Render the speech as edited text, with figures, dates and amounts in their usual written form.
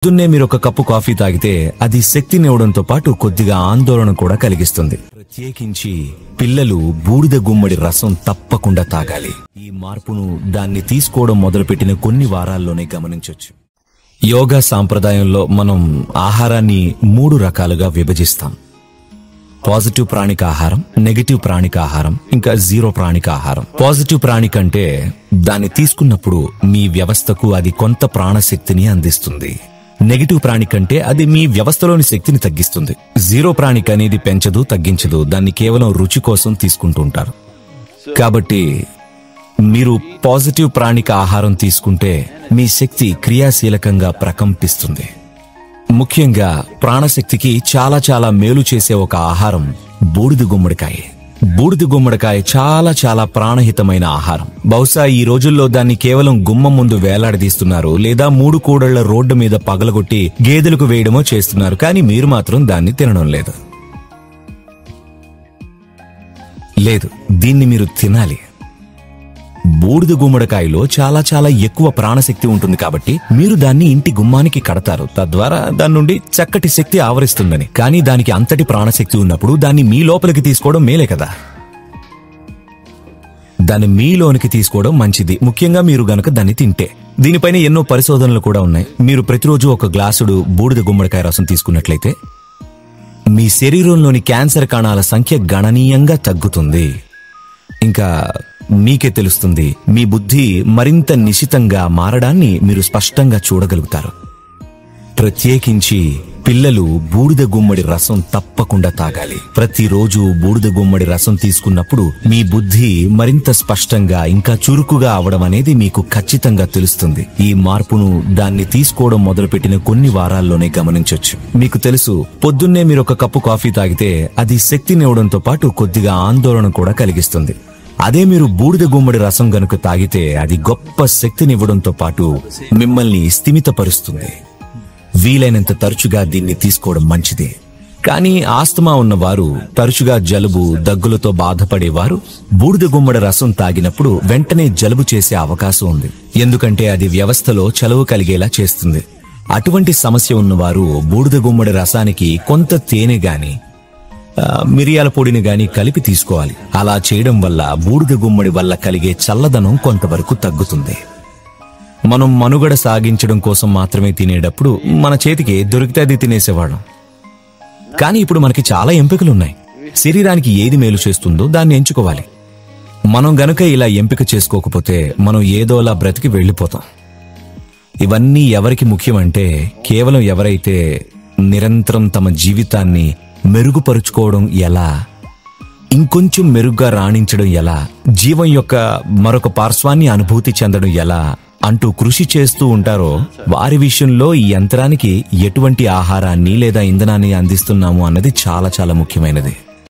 పొద్దున్నే మీరు ఒక కప్పు కాఫీ తాగితే అది శక్తినివ్వడంతో పాటు కొద్దిగా ఆందోళన కూడా కలిగిస్తుంది. ప్రత్యేకించి పిల్లలు బూడిద గుమ్మడి రసం తప్పకుండా తాగాలి. ఈ మార్పును దాన్ని తీసుకోవడం మొదలుపెట్టిన కొన్ని వారాల్లోనే గమనించొచ్చు. యోగా సాంప్రదాయంలో మనం ఆహారాన్ని 3 రకాలుగా విభజిస్తాం. పాజిటివ్ ప్రాణిక ఆహారం, నెగటివ్ ప్రాణిక ఆహారం, ఇంకా జీరో ప్రాణిక ఆహారం. పాజిటివ్ ప్రాణిక అంటే దాన్ని తీసుకున్నప్పుడు మీ వ్యవస్థకు అది కొంత ప్రాణశక్తిని అందిస్తుంది. నెగటివ్ ప్రాణిక అంటే అది మీ వ్యవస్థలోని శక్తిని తగ్గిస్తుంది. జీరో ప్రాణిక అనేది పెంచదు, తగ్గించదు, దాన్ని కేవలం రుచి కోసం తీసుకుంటూ ఉంటారు. కాబట్టి మీరు పాజిటివ్ ప్రాణిక ఆహారం తీసుకుంటే మీ శక్తి క్రియాశీలకంగా ప్రకంపిస్తుంది. ముఖ్యంగా ప్రాణశక్తికి చాలా మేలు చేసే ఒక ఆహారం బూడిద గుమ్మడికాయ. బూడిద గుమ్మడికాయ చాలా ప్రాణహితమైన ఆహారం. బహుశా ఈ రోజుల్లో దాన్ని కేవలం గుమ్మం ముందు వేలాడదీస్తున్నారు, లేదా 3 కూడళ్ల రోడ్డు మీద పగలగొట్టి గేదెలకు వేయడమో చేస్తున్నారు. కానీ మీరు మాత్రం దాన్ని తినడం లేదు. దీన్ని మీరు తినాలి. బూడిద గుమ్మడికాయలో చాలా ఎక్కువ ప్రాణశక్తి ఉంటుంది కాబట్టి మీరు దాన్ని ఇంటి గుమ్మానికి కడతారు, తద్వారా దాని నుండి చక్కటి శక్తి ఆవరిస్తుందని. కానీ దానికి అంతటి ప్రాణశక్తి ఉన్నప్పుడు దాన్ని మీ లోపలికి తీసుకోవడం మేలే కదా. దాన్ని మీలోనికి తీసుకోవడం మంచిది, ముఖ్యంగా మీరు గనక దాన్ని తింటే. దీనిపైన ఎన్నో పరిశోధనలు కూడా ఉన్నాయి. మీరు ప్రతిరోజు ఒక గ్లాసుడు బూడిద గుమ్మడికాయ రసం తీసుకున్నట్లయితే మీ శరీరంలోని క్యాన్సర్ కణాల సంఖ్య గణనీయంగా తగ్గుతుంది. ఇంకా మీకే తెలుస్తుంది, మీ బుద్ధి మరింత నిశితంగా మారడాన్ని మీరు స్పష్టంగా చూడగలుగుతారు. ప్రత్యేకించి పిల్లలు బూడిద గుమ్మడి రసం తప్పకుండా తాగాలి. ప్రతిరోజు బూడిద గుమ్మడి రసం తీసుకున్నప్పుడు మీ బుద్ధి మరింత స్పష్టంగా ఇంకా చురుకుగా అవడం అనేది మీకు ఖచ్చితంగా తెలుస్తుంది. ఈ మార్పును దాన్ని తీసుకోవడం మొదలుపెట్టిన కొన్ని వారాల్లోనే గమనించొచ్చు. మీకు తెలుసు, పొద్దున్నే మీరు ఒక కప్పు కాఫీ తాగితే అది శక్తినివ్వడంతో పాటు కొద్దిగా ఆందోళన కూడా కలిగిస్తుంది. అదే మీరు బూడిద గుమ్మడి రసం గనుక తాగితే అది గొప్ప శక్తినివ్వడంతో పాటు మిమ్మల్ని స్థిమితపరుస్తుంది. వీలైనంత తరచుగా దీన్ని తీసుకోవడం మంచిది. కానీ ఆస్తమా ఉన్నవారు, తరచుగా జలుబు దగ్గులతో బాధపడేవారు బూడిద గుమ్మడి రసం తాగినప్పుడు వెంటనే జలుబు చేసే అవకాశం ఉంది. ఎందుకంటే అది వ్యవస్థలో చలువ కలిగేలా చేస్తుంది. అటువంటి సమస్య ఉన్నవారు బూడిద గుమ్మడి రసానికి కొంత తేనె గాని మిరియాల పొడిని గాని కలిపి తీసుకోవాలి. అలా చేయడం వల్ల బూడిద గుమ్మడి వల్ల కలిగే చల్లదనం కొంతవరకు తగ్గుతుంది. మనం మనుగడ సాగించడం కోసం మాత్రమే తినేటప్పుడు మన చేతికి దొరికితే అది తినేసేవాళ్ళం. కానీ ఇప్పుడు మనకి చాలా ఎంపికలున్నాయి. శరీరానికి ఏది మేలు చేస్తుందో దాన్ని ఎంచుకోవాలి. మనం గనుక ఇలా ఎంపిక చేసుకోకపోతే మనం ఏదోలా బ్రతికి వెళ్లిపోతాం. ఇవన్నీ ఎవరికి ముఖ్యమంటే కేవలం ఎవరైతే నిరంతరం తమ జీవితాన్ని మెరుగుపరుచుకోవడం ఎలా, ఇంకొంచెం మెరుగ్గా రాణించడం ఎలా, జీవం యొక్క మరొక పార్శ్వాన్ని అనుభూతి చెందడం ఎలా అంటూ కృషి చేస్తూ ఉంటారో వారి విషయంలో ఈ యంత్రానికి ఎటువంటి ఆహారాన్ని లేదా ఇంధనాన్ని అందిస్తున్నాము అన్నది చాలా ముఖ్యమైనది.